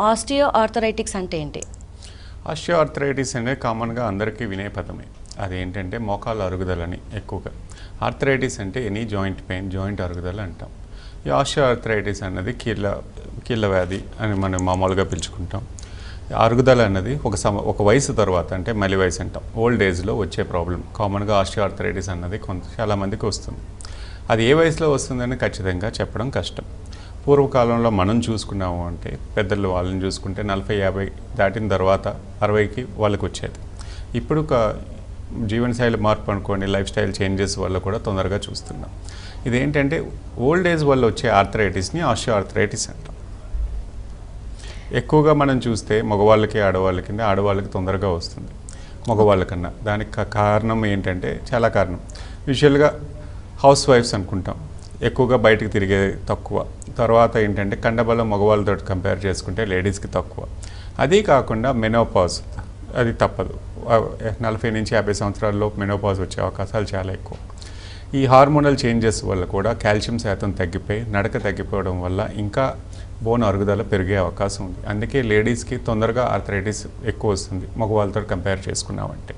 Osteo ఆర్థరైటిక్స్ అంటే ఏంటి? Osteo arthritis అనేది కామన్గా అందరికీ వినే పదమే. అదేంటంటే మోకాళ్ళ అరుగుదలని ఎక్కువగా. ఆర్థరైటిస్ అంటే ఎనీ జాయింట్ పెయిన్, జాయింట్ అరుగుదల అంటాం. ఈ ఆస్టియో ఆర్థరైటిస్ అన్నది కీళ్ళ వ్యాధి అని మనం మామూలుగా పిలుచుకుంటాం. అరుగుదల అన్నది ఒక వయసు తర్వాత, అంటే మలి వయసు అంటాం, ఓల్డ్ ఏజ్లో వచ్చే ప్రాబ్లం. కామన్గా ఆస్టియో ఆర్థరైటిస్ అన్నది చాలామందికి వస్తుంది. అది ఏ వయసులో వస్తుందని ఖచ్చితంగా చెప్పడం కష్టం. పూర్వకాలంలో మనం చూసుకున్నాము అంటే పెద్దలు వాళ్ళని చూసుకుంటే 40-50 దాటిన తర్వాత 60కి వాళ్ళకి వచ్చేది. ఇప్పుడు జీవనశైలి మార్పు అనుకోండి, లైఫ్ స్టైల్ చేంజెస్ వల్ల కూడా తొందరగా చూస్తున్నాం. ఇదేంటంటే ఓల్డ్ ఏజ్ వల్ల వచ్చే ఆర్థరైటిస్ని ఆస్టియో ఆర్థరైటిస్ అంటాం. ఎక్కువగా మనం చూస్తే మగవాళ్ళకి ఆడవాళ్ళకి తొందరగా వస్తుంది మగవాళ్ళకన్నా. దానికి కారణం ఏంటంటే చాలా కారణం. యూజువల్గా హౌస్ వైఫ్స్ అనుకుంటాం, ఎక్కువగా బయటకు తిరిగే తక్కువ. తర్వాత ఏంటంటే కండబలం మగవాళ్ళతో కంపేర్ చేసుకుంటే లేడీస్కి తక్కువ. అదీ కాకుండా మెనోపాజ్, అది తప్పదు. 40 నుంచి 50 సంవత్సరాల్లో మెనోపాజ్ వచ్చే అవకాశాలు చాలా ఎక్కువ. ఈ హార్మోనల్ చేంజెస్ వల్ల కూడా కాల్షియం శాతం తగ్గిపోయి నడక తగ్గిపోవడం వల్ల ఇంకా బోన్ అరుగుదల పెరిగే అవకాశం ఉంది. అందుకే లేడీస్కి తొందరగా ఆర్థరైటిస్ ఎక్కువ వస్తుంది మగవాళ్ళతో కంపేర్ చేసుకున్నామంటే.